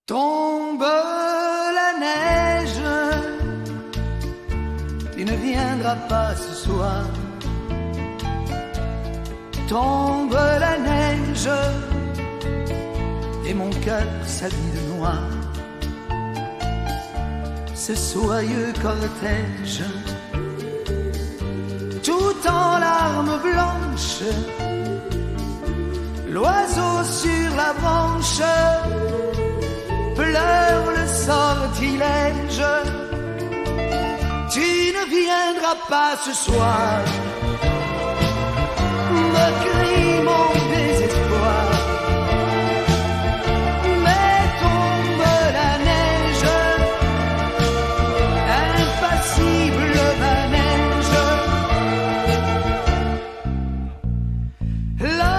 Tombe la neige, tu ne viendras pas ce soir. Tombe la neige, et mon cœur s'habille de noir. Ce soyeux cortège, tout en larmes blanches, l'oiseau sur la branche pleure le sortilège. Tu ne viendras pas ce soir, me crie mon désespoir. Mais tombe la neige, impassible ma neige. La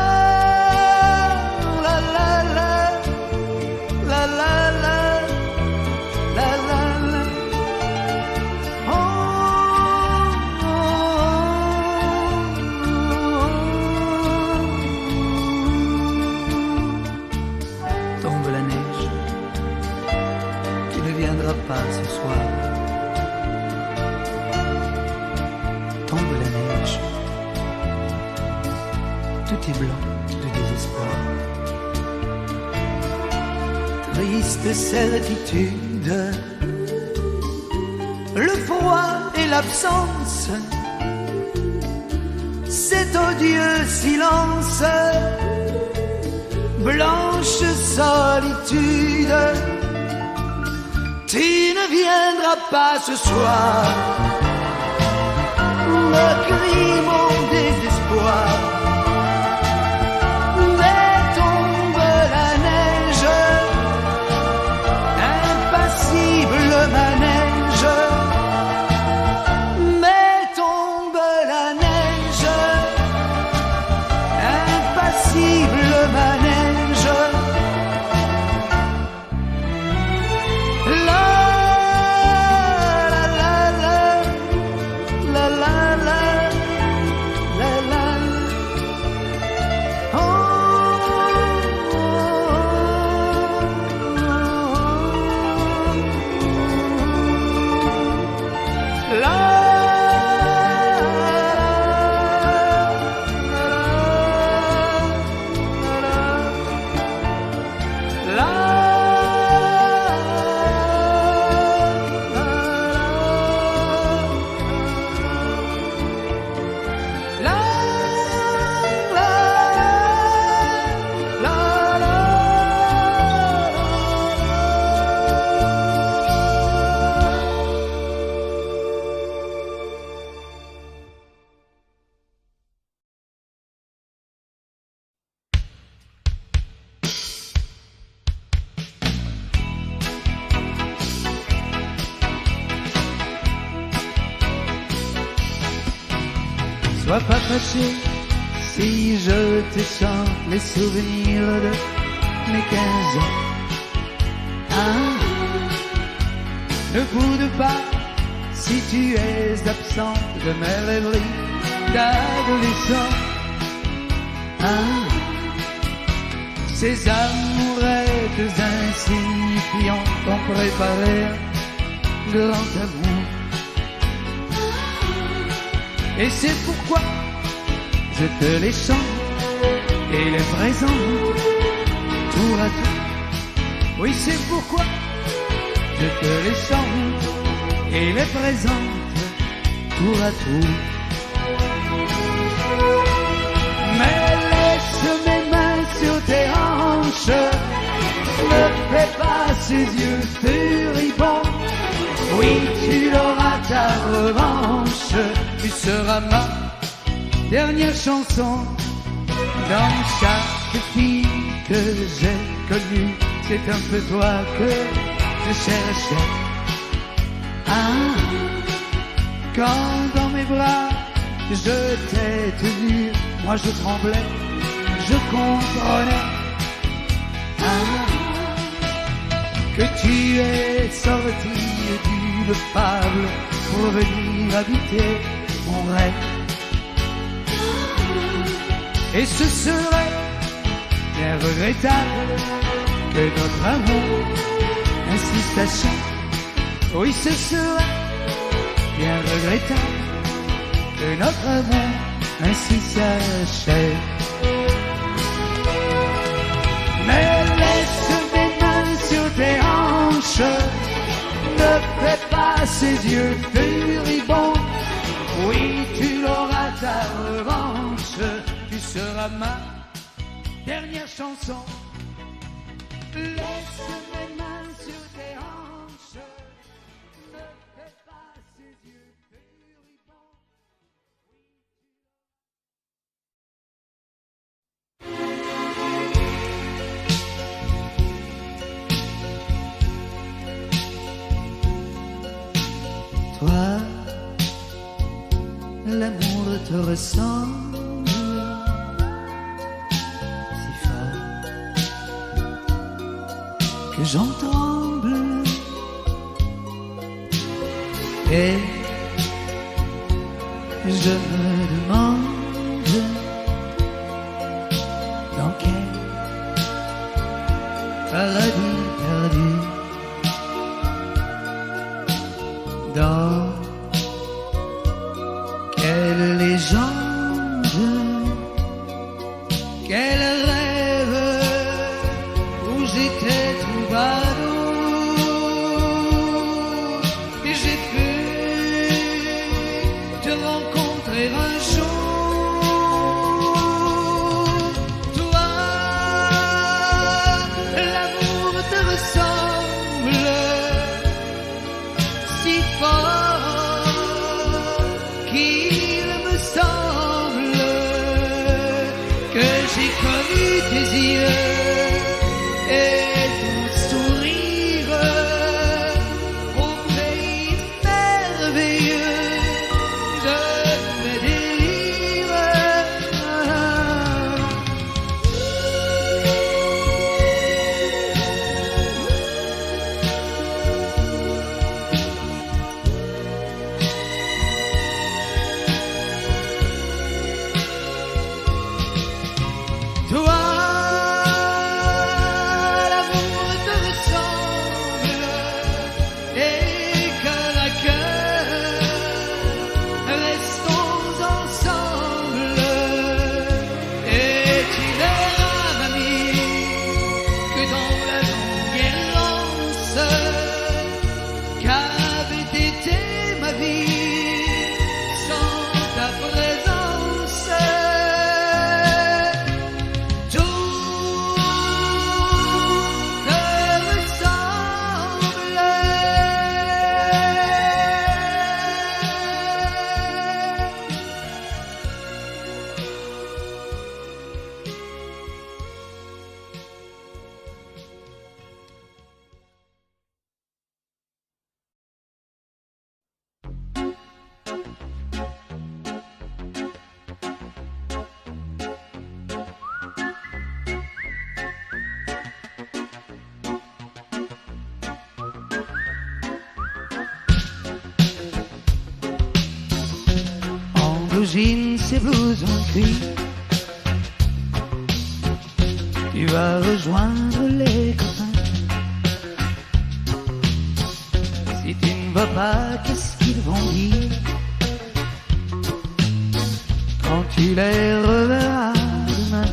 la la la la la la la la la. Oh, oh, oh. Tombe la neige, tu ne viendras pas ce soir. Tombe la neige, tout est blanc de désespoir. Triste certitude, le froid et l'absence, cet odieux silence, blanche solitude. Tu ne viendras pas ce soir, me crie mon désespoir. Mais tombe la neige, impassible ma neige. Mais tombe la neige, impassible ma neige. La la la la la la la la la. Oh, oh, oh. La Sois pas fâché si je te chante les souvenirs de mes 15 ans. Ah, ne boude pas si tu es absent de mes rêveries d'adolescent. Ah, ces amourettes insignifiantes t'ont préparé un grand amour. Et c'est pourquoi je te les chante et les présente tour à tour. Oui, c'est pourquoi je te les chante et les présente tour à tour. Mais laisse mes mains sur tes hanches, ne fais pas ces yeux furibonds. Oui, tu l'auras ta revanche, tu seras ma dernière chanson. Dans chaque fille que j'ai connue, c'est un peu toi que je cherchais. Ah, quand dans mes bras je t'ai tenu, moi je tremblais, je comprenais. Ah, que tu es sorti d'une fable pour venir habiter mon rêve. Et ce serait bien regrettable que notre amour ainsi s'achève. Oui, ce sera bien regrettable que notre amour ainsi s'achève. Mais laisse mes mains sur tes hanches, ne fais pas ces yeux furibonds. Oui, tu l'auras ta revanche, tu seras ma dernière chanson. Laisse mes mains sur tes hanches, ne fais pas ces yeux furibonds. Toi, l'amour te ressemble si fort que j'en tremble. Et je me demande dans quel paradis perdu, dans quelle légende, quel rêve où j'étais troubadour. Et j'ai pu te rencontrer un jour. Toi, l'amour te ressemble si fort qu'il me semble que j'ai connu tes yeux et ton sourire au pays merveilleux de mes délires. Toi, l'amour te ressemble et cœur à cœur, restons ensemble et tu verras, mamie, que dans la longue errance qu'avait été ma vie sans ta présence. Jeans et blousons cuits, tu vas rejoindre les copains. Si tu ne vas pas, qu'est-ce qu'ils vont dire quand tu les reverras demain?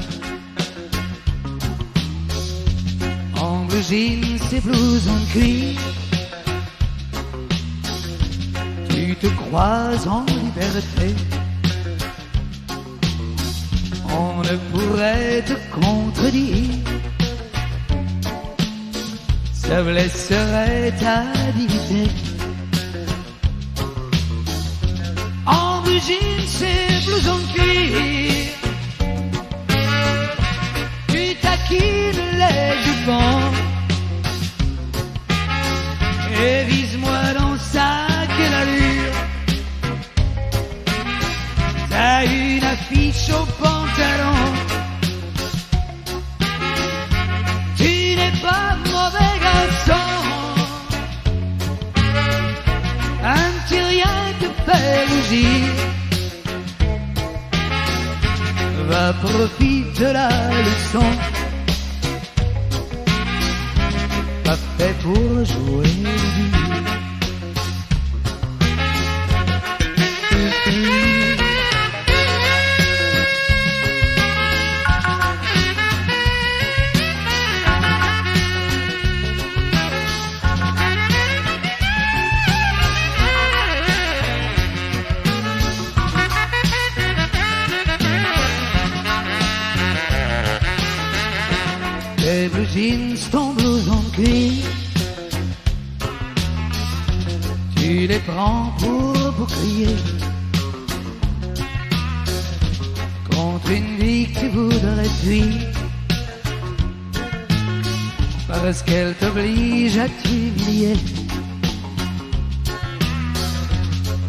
En blue jeans et blousons cuits, tu te crois en liberté. On ne pourrait te contredire, ça blesserait ta dignité. En blue jeans et blouson de cuir, tu taquines les jupons et vise-moi dans sa quelle allure. T'as une affiche au pantalon, tu n'es pas mauvais garçon. Un petit rien te fait rougir, va profite de la leçon. pour jouer la vie. Tes blue jeans, ton blouson de cuir, tu les prends pour bouclier contre une vie que tu voudrais fuir, parce qu'elle t'oblige à t'humilier.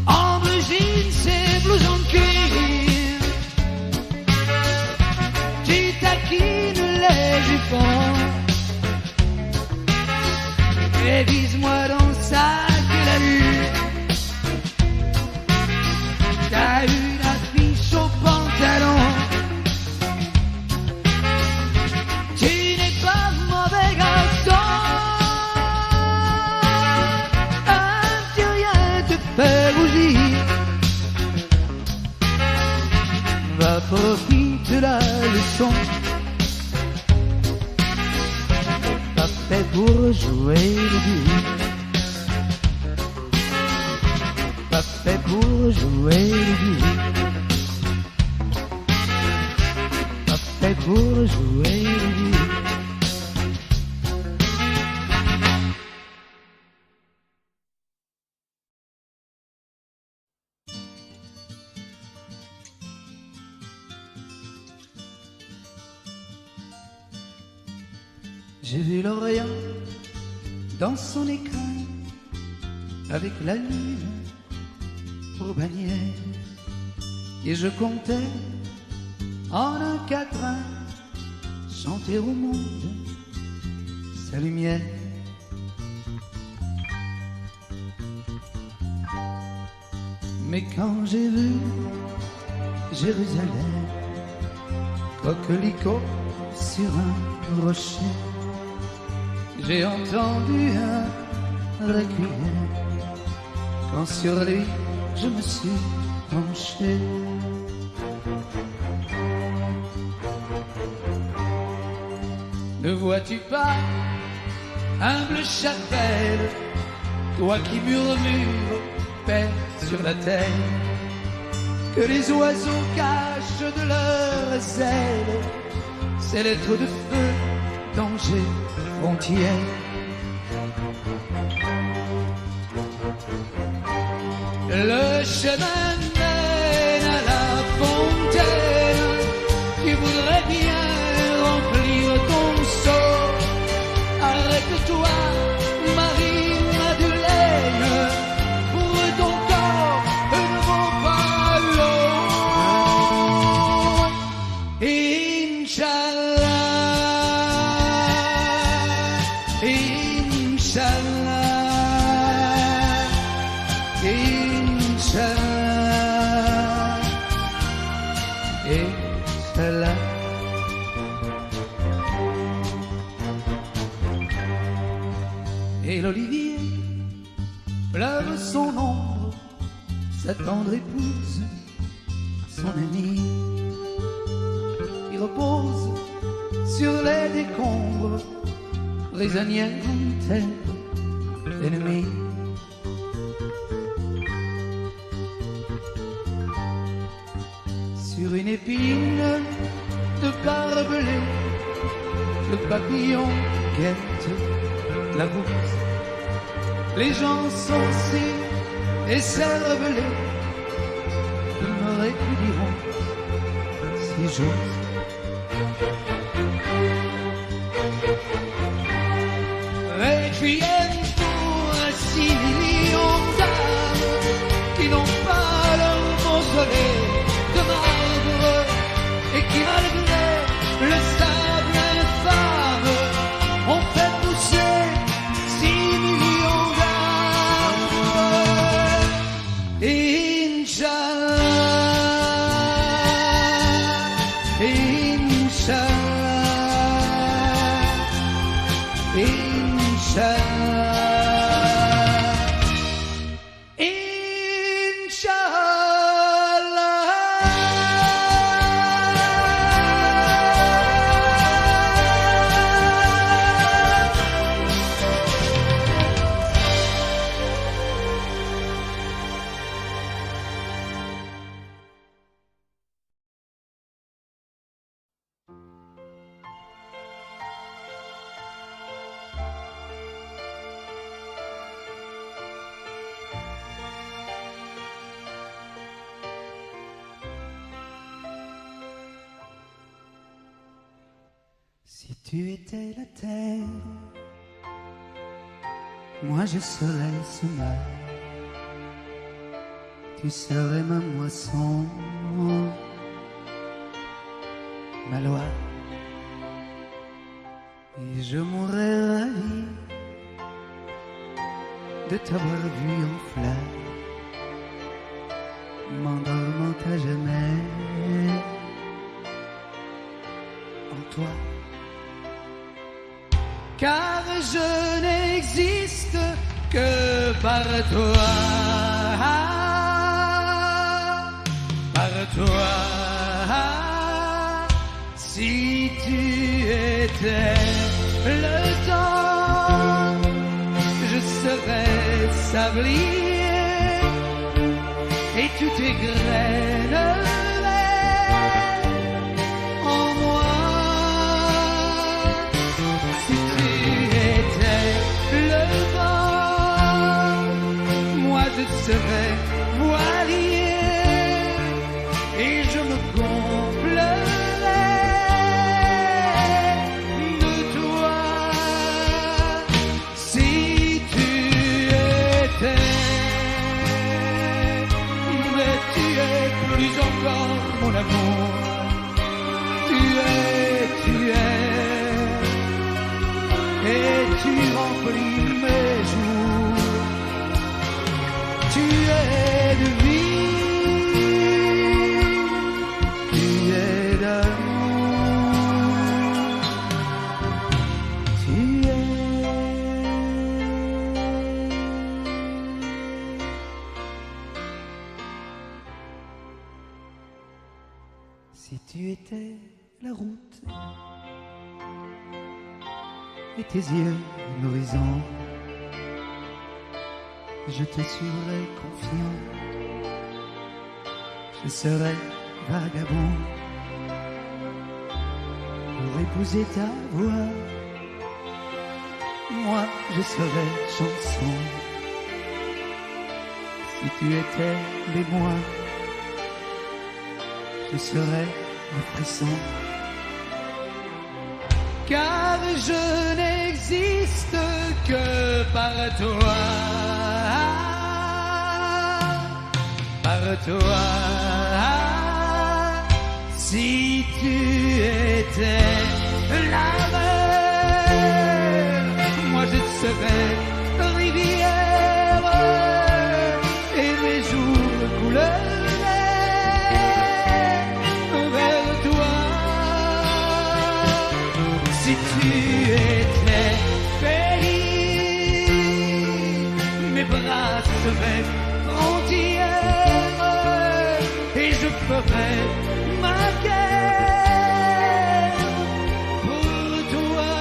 En blue jeans et blouson de cuir, tu taquines les jupons et vise-moi dans sa gueule à lui. T'as une affiche au pantalon, tu n'es pas mauvais garçon. Un petit rien te fait rougir, va profiter de la leçon. Fait pour jouer le vie, pas fait pour jouer le vie, pas fait pour jouer le vie. J'ai vu l'Orient dans son écran, avec la lune pour bannière, et je comptais en un quatrain chanter au monde sa lumière. Mais quand j'ai vu Jérusalem, coquelicot sur un rocher, j'ai entendu un requiem, quand sur lui je me suis penché. Ne vois-tu pas, humble chapelle, toi qui murmures, paix sur la terre, que les oiseaux cachent de leurs ailes ces lettres de feu, danger, frontière. Le chemin mène à la fontaine, tu voudrais bien remplir ton seau. Arrête-toi, Marie-Madeleine, pour ton corps ne vaut pas l'eau. Inch'Allah, Inch'Allah, Inch'Allah, Inch'Allah. Et l'olivier pleure son ombre, sa tendre épouse, son amie, qui repose sur les décombres, prisonnière d'une terre ennemie. Sur une épine de barbelé, le papillon guette la bourse. Les gens sont si écervelés, ils me répudiront si j'ose. Requiem pour 6 millions d'âmes qui n'ont pas leur mausolée de marbre et qui malgré le sable infâme ont fait pousser 6 millions d'arbres. Inch'Allah, Inch'Allah, Si tu étais la terre, moi je serais ce mal. Tu serais ma moisson, ma loi. Et je mourrais ravi de t'avoir vu en fleurs, m'endormant à jamais en toi. Car je n'existe que par toi, par toi. Si tu étais le temps, je serais sablier et toutes tes graines en moi. Si tu étais le vent, moi je serais voilier et je me gonflerais de toi. Si tu étais, mais tu es plus encore mon amour. Tu es, et tu remplis mes jours. Tu es de vie, tu es d'amour, tu es. Si tu étais la route et tes yeux l'horizon, je te suivrai confiant. Je serai vagabond pour épouser ta voix. Moi, je serai chanson. Si tu étais les mois, je serai le frisson. Car je n'existe que par toi, par toi. Si tu étais la mer, moi je serais rivière et mes jours couleraient vers toi. Si tu étais pays, mes bras seraient entiers et je ferais ma guerre pour toi.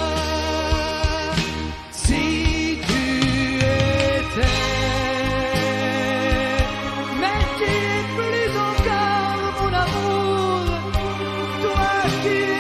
Si tu étais, mais tu es plus encore mon amour, toi tu es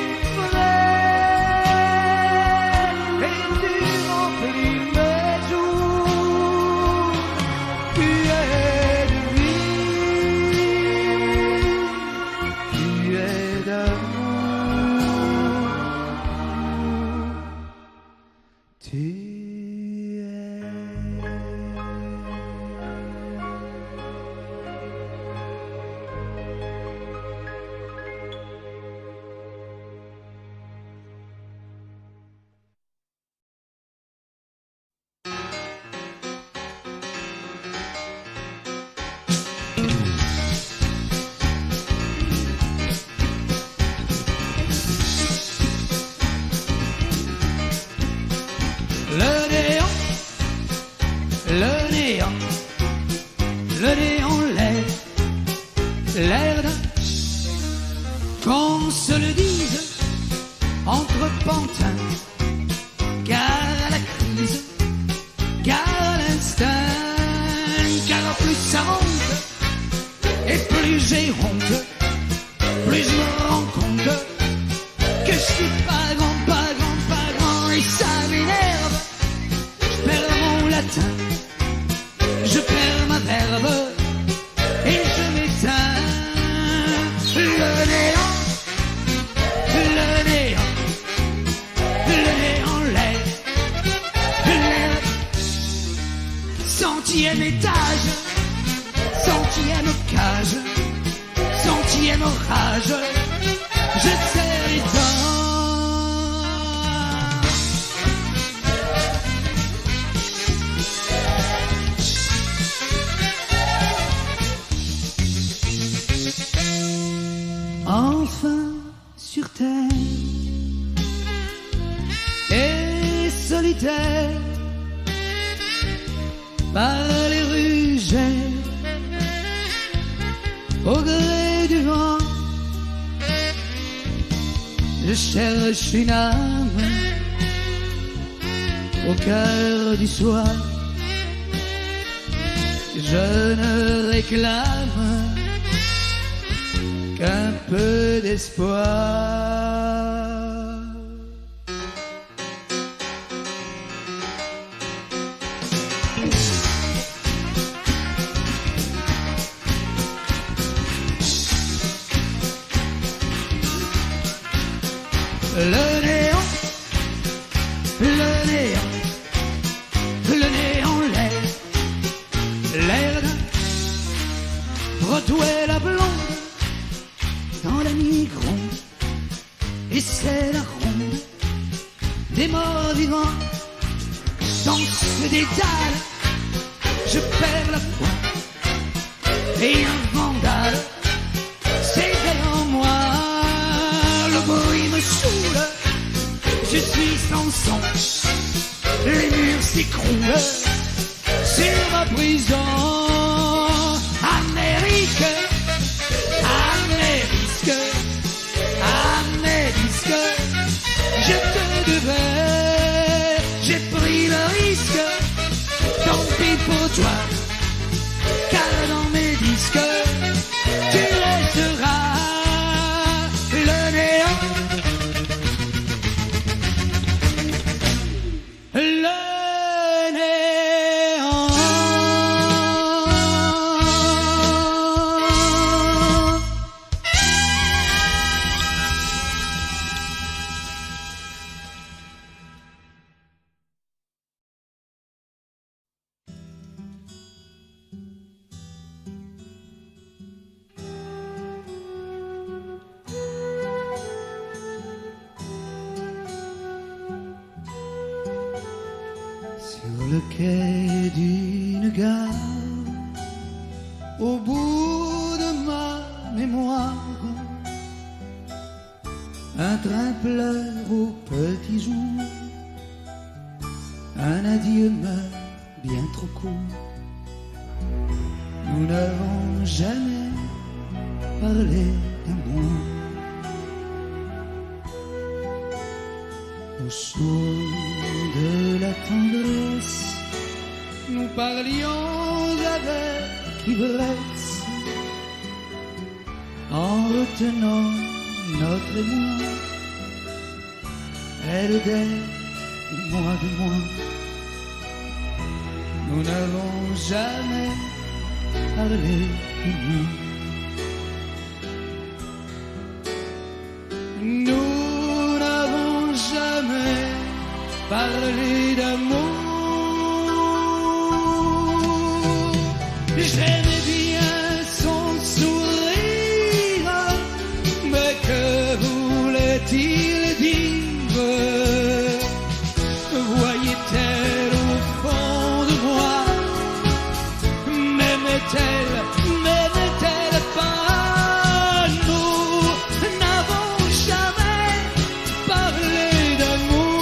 le qu'on se le dise entre pantins, car à la crise, car à l'instinct, car plus ça monte et plus j'ai honte, plus je me rends compte que je suis pas grand, pas grand, pas grand, et ça m'énerve. Je perds mon latin, je perds ma verve et je m'éteins. Le néant, le néant, le néant, l'air, centième étage, centième cage, centième orage, je serre les dents. Enfin sur terre et solitaire par les rues j'erre au gré du vent. Je cherche une âme au cœur du soir. Je ne réclame qu'un peu d'espoir. Le néant, le néant, le néant, l'air d'un Broadway la blonde dans la nuit gronde, et c'est la ronde des morts vivants. Danse des dalles, je perds la foi, et un vandale s'éveille en moi. Le bruit me saoule, je suis sans son, les murs s'écroulent sur ma prison. Amérique, Amérique, Amérique, je te devais, j'ai pris le risque, tant pis pour toi, car dans mes disques, tu resteras le néant, le néant. Sur le quai d'une gare, au bout de ma mémoire, un train pleure au petit jour, un adieu meurt bien trop court. Nous n'avons jamais parlé d'amour. Au son de la tendresse, nous parlions avec ivresse, en retenant notre émoi, elle d'elle, moi de moi. Nous n'avons jamais parlé de nous. Nous n'avons jamais parlé d'amour. J'aimais bien son sourire, mais que voulait-il dire? Voyait-elle au fond de moi? M'aimait-elle pas? Nous n'avons jamais parlé d'amour.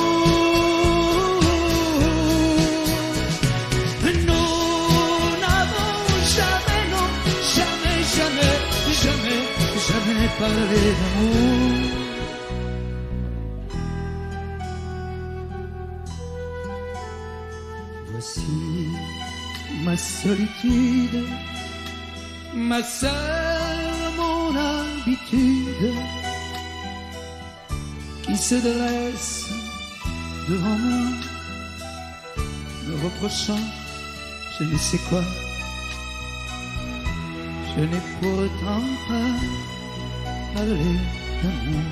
parler d'amour. Voici ma solitude, ma seule, mon habitude, qui se dresse devant moi, me reprochant je ne sais quoi. Je n'ai pourtant pas parlé d'amour.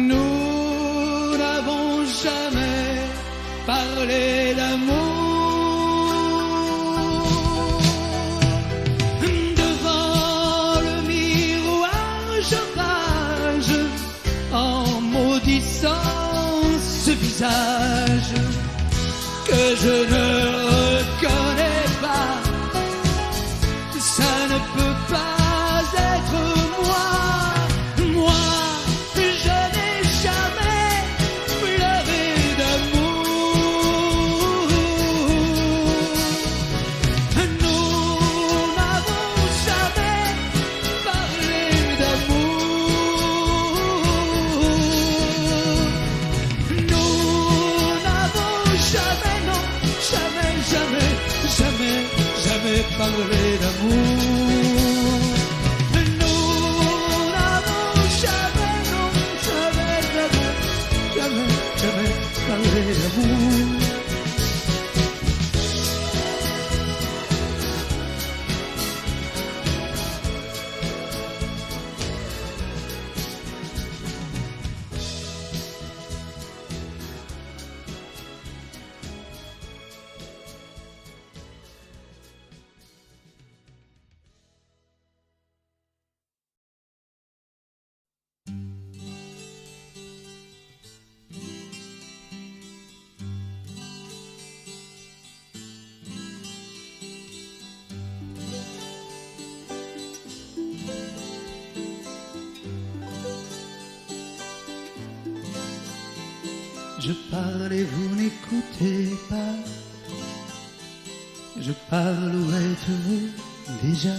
Nous n'avons jamais parlé d'amour. Devant le miroir, je rage en maudissant ce visage que je ne reconnais pas. Ça ne peut pas être moi. Moi, je n'ai jamais pleuré d'amour. Nous n'avons jamais parlé d'amour. Nous n'avons jamais, non, jamais, jamais, jamais, jamais parlé d'amour. Nous n'avons jamais, non, jamais, jamais, jamais, jamais parlé d'amour. Je parle et vous n'écoutez pas. Je parle, où êtes-vous déjà?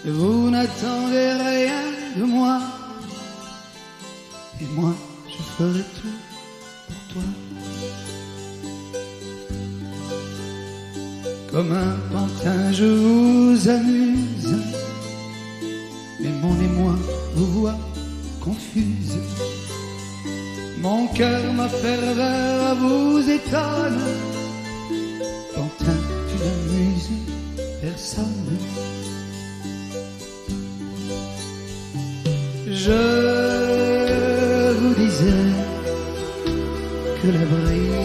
Vous n'attendez rien de moi, et moi je ferai tout pour toi. Comme un pantin je vous amuse, mais mon émoi vous voit confuse. Mon cœur, ma ferveur vous étonne. Pantin, tu n'amuses personne. Je vous disais que la brise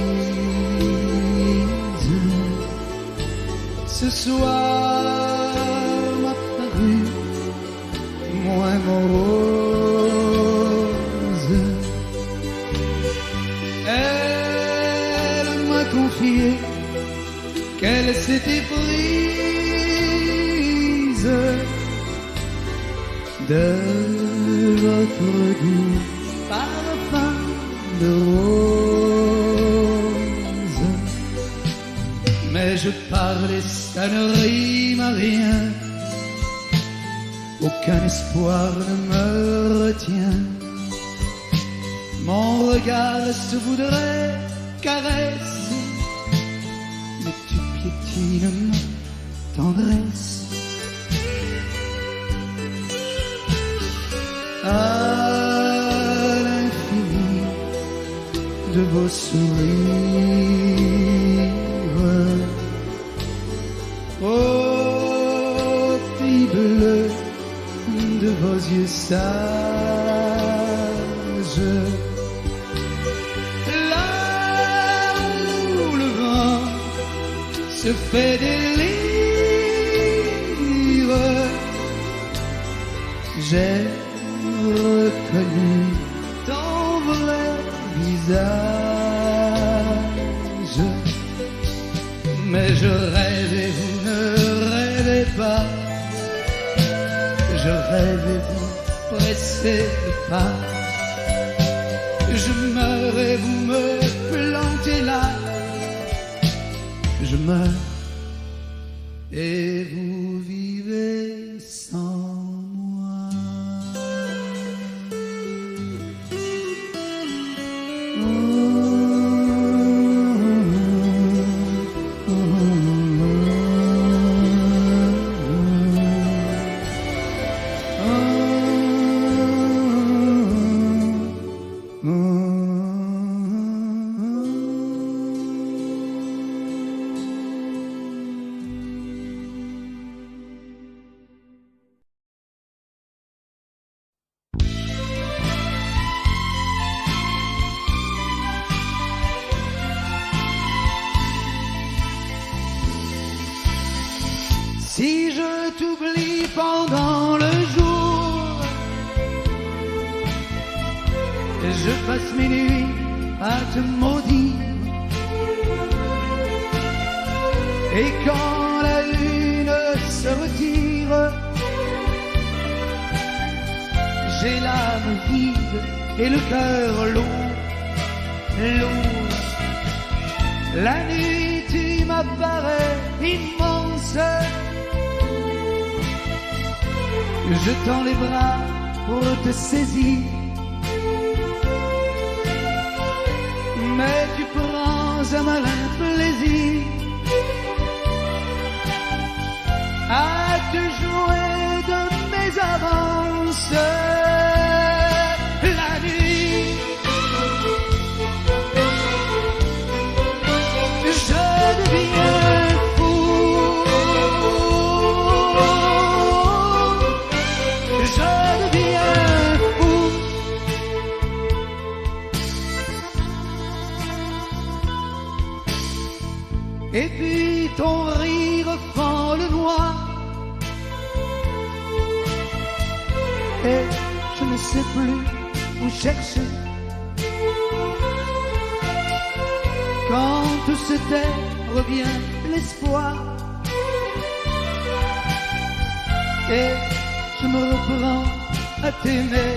ce soir m'a paru moins morose. Elle m'a confié qu'elle s'était prise de votre doux parfum de rose. Mais je parle et ça ne rime à rien. Aucun espoir ne me retient. Mon regard se voudrait caresse, mais tu piétines ma tendresse. À l'infini de vos sourires, au pays bleu de vos yeux sages, là où le vent se fait délire, j'ai reconnu ton vrai visage. Mais je rêve et vous ne rêvez pas. Je rêve et vous pressez le pas. Je meurs et vous me plantez là. Je meurs et vous vivez sans moi. Si je t'oublie pendant le jour, je passe mes nuits à te maudire. Et quand la lune se retire, j'ai l'âme vide et le cœur lourd, lourd. La nuit tu m'apparais immense, je tends les bras pour te saisir, mais tu prends un malin plaisir à te jouer de mes avances. La nuit, je deviens fou, je deviens fou. Et puis ton rire fend le noir, et je ne sais plus où chercher. Quand tout se tait, revient l'espoir, et je me reprends à t'aimer.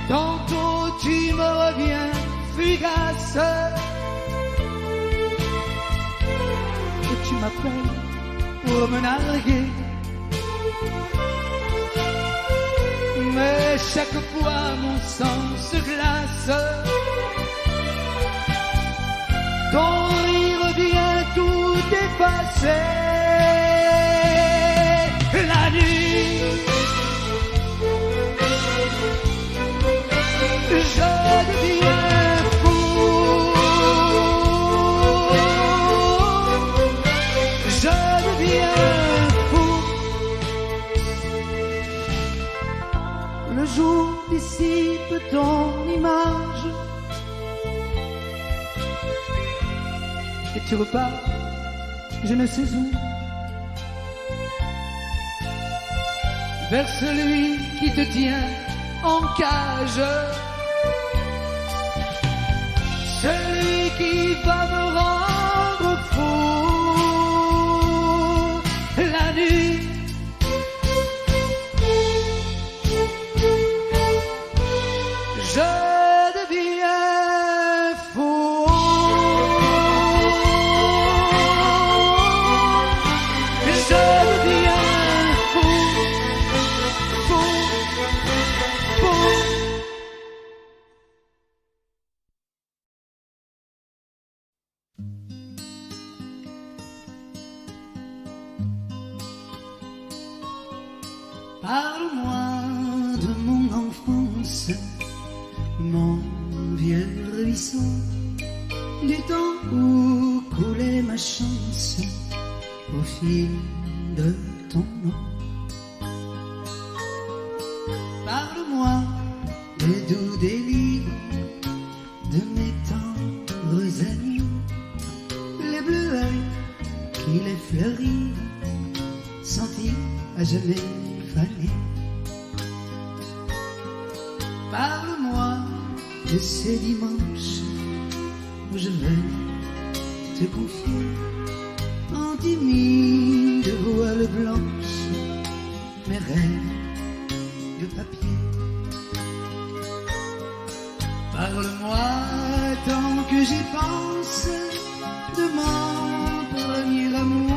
Tantôt tu me reviens fugace, et tu m'appelles pour me narguer. Mais chaque fois mon sang se glace, ton rire vient tout effacer. La nuit, je deviens fou, je deviens fou. Le jour dissipe ton image et tu repars, je ne sais où, vers celui qui te tient en cage, celui qui va me rendre fou. La nuit, je deviens fou, je deviens fou, fou, fou. Parle-moi de mon enfance, mon vieux ruisseau, du temps où coulait ma chance au fil de ton nom. Parle-moi des doux délires de mes tendres amis, les bleuets qui les fleurirent, sentis à jamais fanés. Parle-moi de ces dimanches où je venais te confier en timide voile blanche mes rêves de papier. Parle-moi tant que j'y pense de mon premier amour,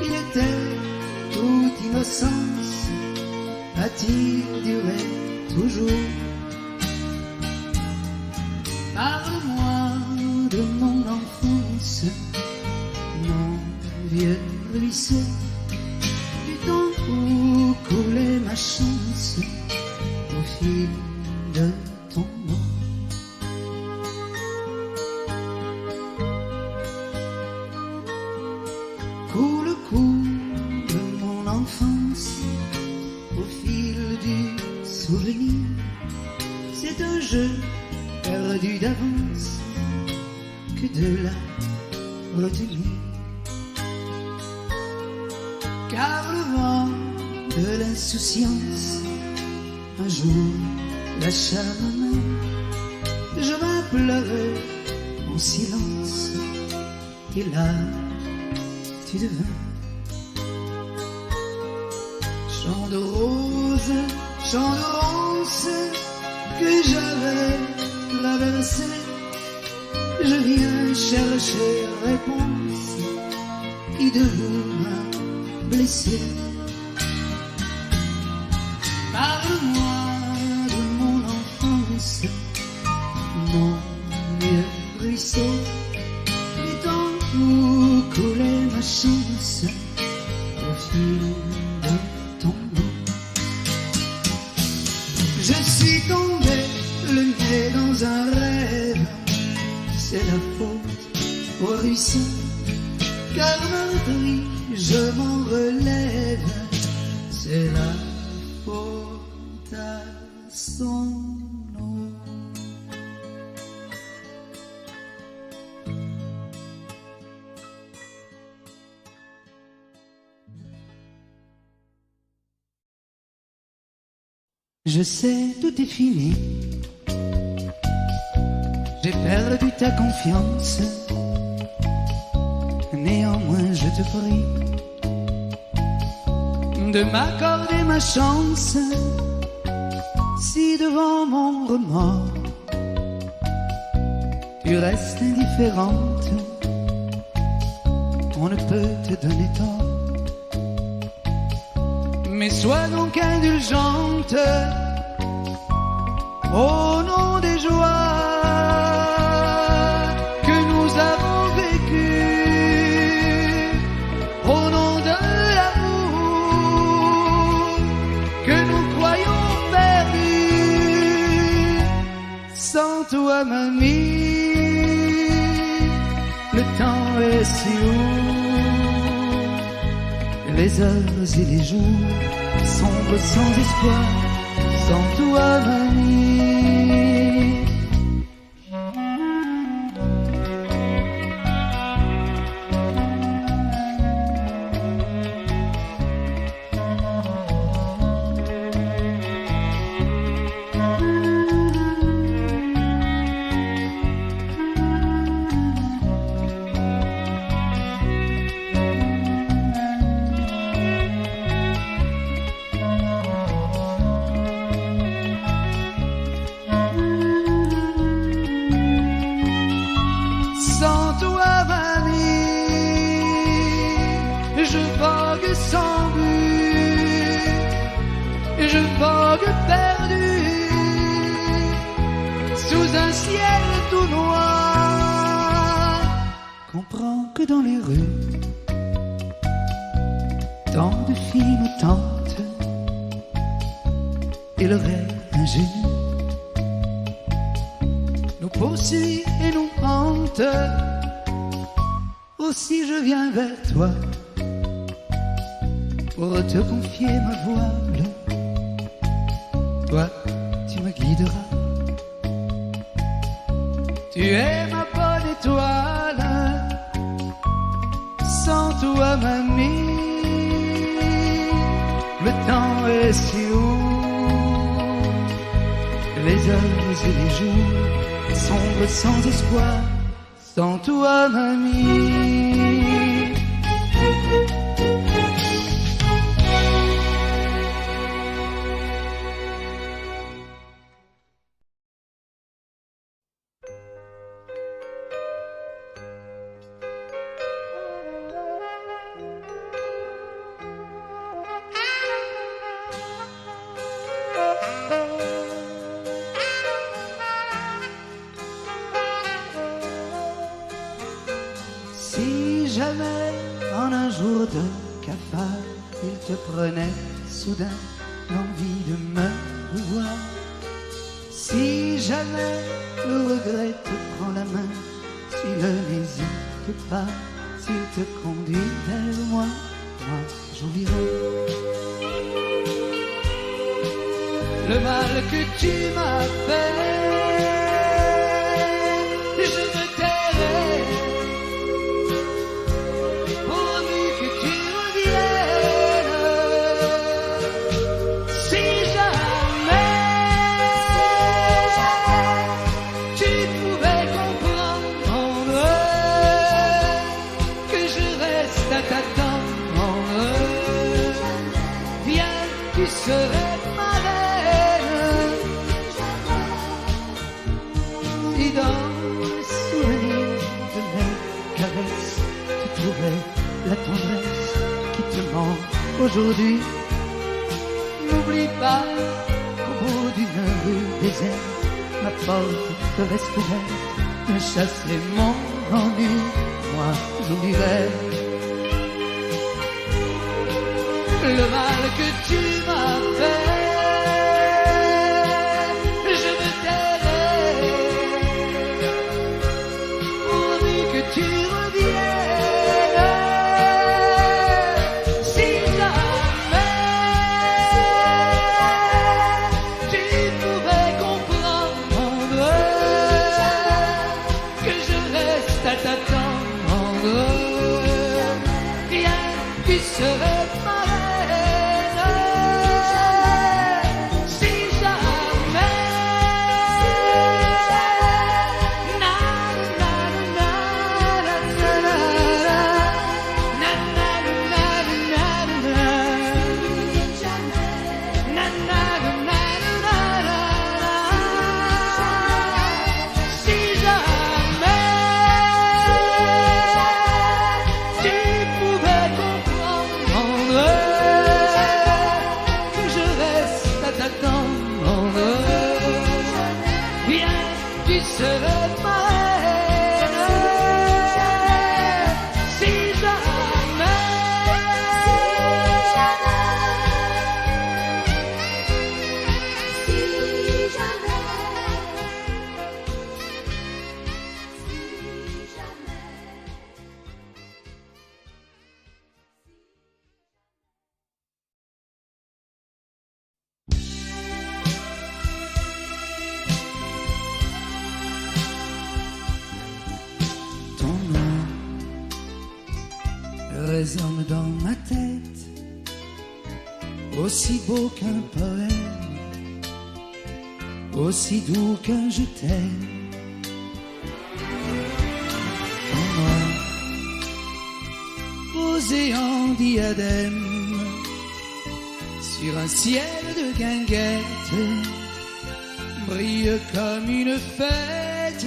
il était toute innocence, a-t-il duré toujours? Parle-moi de mon enfance, mon vieux ruisseau, du temps où coulait ma chance au fil de ton nom. Coule, coule mon enfance au fil du souvenir. C'est un jeu perdu d'avance que de la retenir. Car le vent de l'insouciance un jour lâcha ma main. Je vais pleurer en silence et là tu devins chant de rose, chant de ronce que j'avais traversé. Je viens chercher réponse qui de vous m'a blessé. Parle-moi de mon enfance, mon vieux ruisseau, du temps où coulait ma chance au fil de ton nom. Je suis tombé le nez dans un rêve, c'est la faute au ruisseau, car meurtri je m'en relève, c'est la faute à son nom. Je sais, tout est fini. J'ai perdu ta confiance. Néanmoins, je te prie de m'accorder ma chance. Si devant mon remords, tu restes indifférente, on ne peut te donner tort. Mais sois donc indulgente au nom des joies que nous avons vécues, au nom de l'amour que nous croyons perdu. Sans toi, mamie, le temps est si lourd, les heures et les jours sombres sans espoir, sans toi, mamie. Perdu sous un ciel tout noir, comprends que dans les rues tant de filles nous tentent et le rêve ingénu nous poursuit et nous hante. Aussi je viens vers toi pour te confier ma voile. Toi, tu me guideras. Tu es ma bonne étoile. Sans toi, mamie, le temps est si lourd. Les heures et les jours sombres sans espoir. Sans toi, mamie. te prenait soudain l'envie de me revoir. Si jamais le regret te prend la main, s'il n'hésite pas, s'il te conduit vers moi, moi j'oublierai le mal que tu m'as fait. Je me tairai pourvu que tu reviennes. Si jamais tu pouvais comprendre que je reste à t'attendre, viens, tu serais la tendresse qui te manque aujourd'hui. N'oublie pas qu'au bout d'une rue déserte, ma porte te reste ouverte. Ne chasser mon ennui, moi j'oublierai le mal que tu m'as fait. Je me tairai pourvu que tu reviennes. Résonne dans ma tête, aussi beau qu'un poème, aussi doux qu'un je t'aime. Ton nom, posé en diadème, sur un ciel de guinguette, brille comme une fête.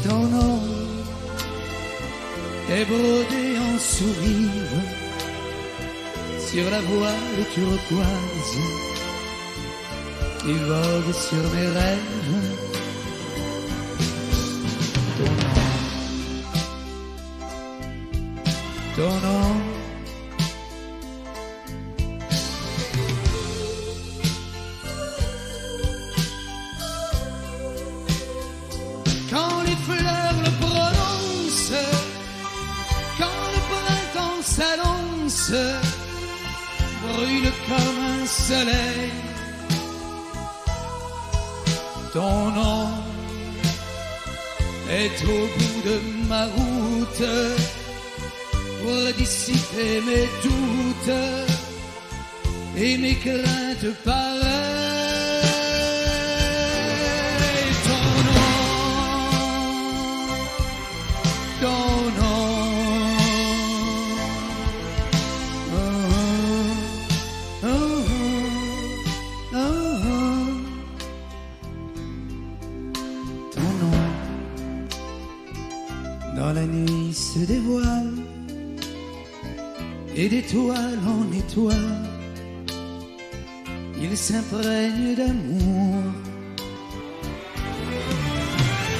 Ton nom est brodé en sourire sur la voile turquoise qui vogue sur mes rêves. Ton nom, quand les fleurs le prononcent, quand le printemps s'annonce, brûle comme un soleil. Ton nom est au bout de ma route pour dissiper mes doutes et mes craintes pareilles. Ton nom, ton nom. Dans la nuit se dévoile et d'étoile en étoile, il s'imprègne d'amour.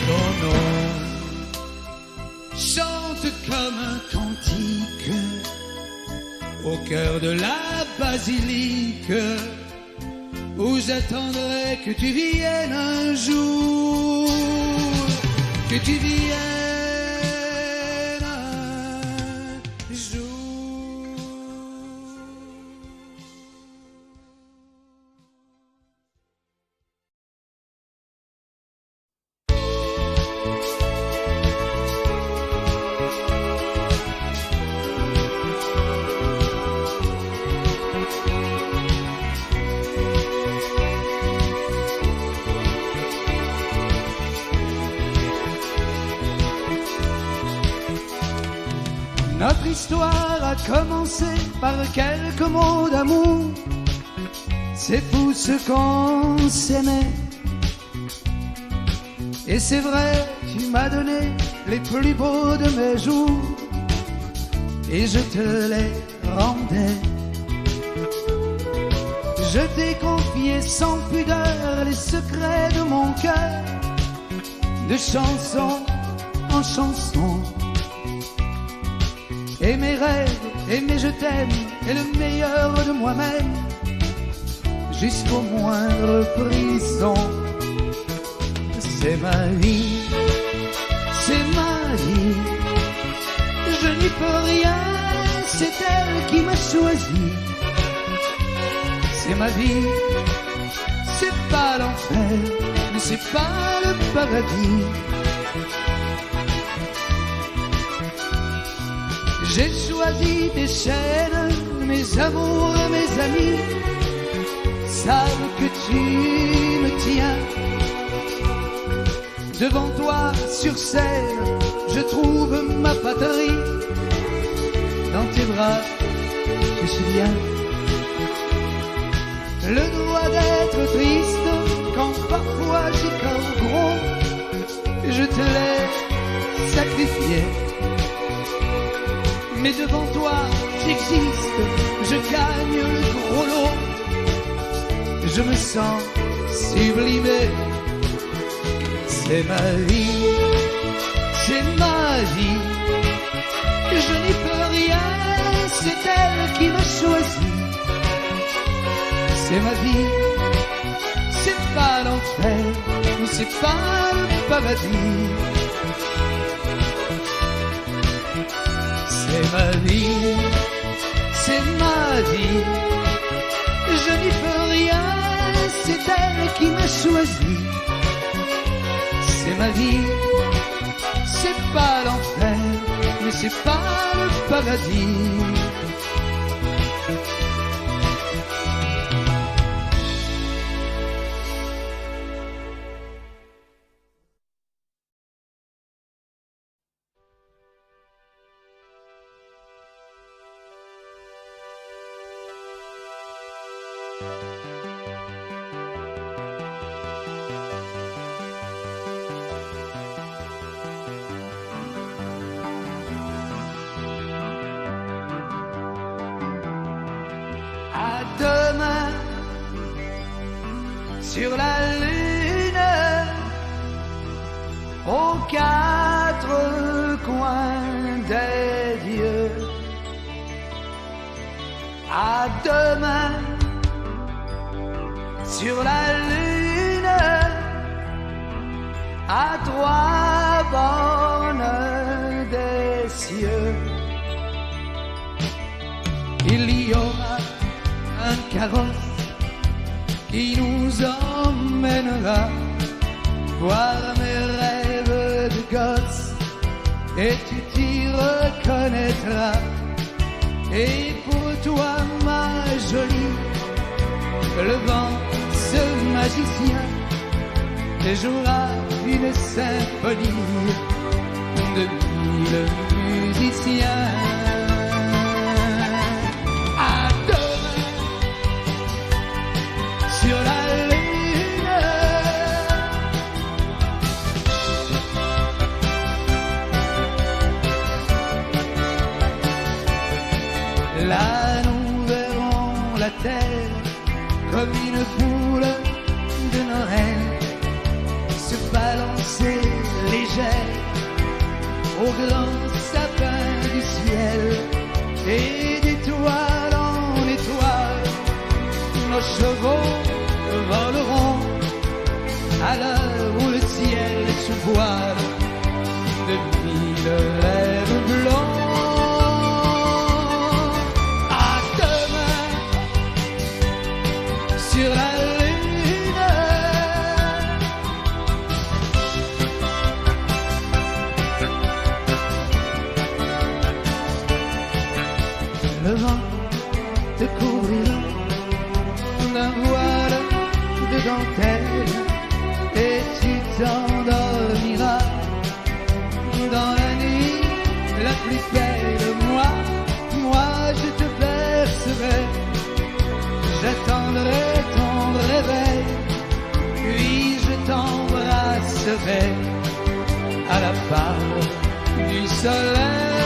Ton nom chante comme un cantique au cœur de la basilique, où j'attendrai que tu viennes un jour, que tu viennes un jour. Notre histoire a commencé par quelques mots d'amour. C'est fou ce qu'on s'aimait. Et c'est vrai, tu m'as donné les plus beaux de mes jours, et je te les rendais. Je t'ai confié sans pudeur les secrets de mon cœur, de chanson en chanson. Et mes rêves, et mes je t'aime, et le meilleur de moi-même, jusqu'au moindre frisson. C'est ma vie, c'est ma vie, je n'y peux rien, c'est elle qui m'a choisi. C'est ma vie, c'est pas l'enfer, mais c'est pas le paradis. J'ai choisi tes chaînes, mes amours, mes amis savent que tu me tiens. Devant toi sur scène, je trouve ma patrie. Dans tes bras, je suis bien. Le droit d'être triste quand parfois j'ai cœur gros, je te l'ai sacrifié. Mais devant toi, j'existe, je gagne le gros lot. Je me sens sublimé. C'est ma vie, c'est ma vie. Je n'y peux rien, c'est elle qui m'a choisi. C'est ma vie, c'est pas l'enfer, c'est pas le paradis. C'est ma vie, c'est ma vie, je n'y peux rien, c'est elle qui m'a choisi. C'est ma vie, c'est pas l'enfer, mais c'est pas le paradis. Demain, sur la lune, aux quatre coins des dieux. À demain, sur la lune, à trois bornes des cieux. Il y aura un carrosse qui nous emmènera voir mes rêves de gosse, et tu t'y reconnaîtras. Et pour toi, ma jolie, le vent, ce magicien, te jouera une symphonie de 1000 musiciens. Sur la lune, là nous verrons la terre comme une poule de Noël se balancer légère au grand sapin du ciel, et des tours d'étoile en étoile, nos chevaux voleront à l'heure où le ciel se voile de mille rêves blancs. À demain sur la lune, le vent te couvrira d'un voile de dentelle et tu t'endormiras dans la nuit la plus belle. Moi je te bercerai, j'attendrai ton réveil, puis je t'embrasserai à la part du soleil.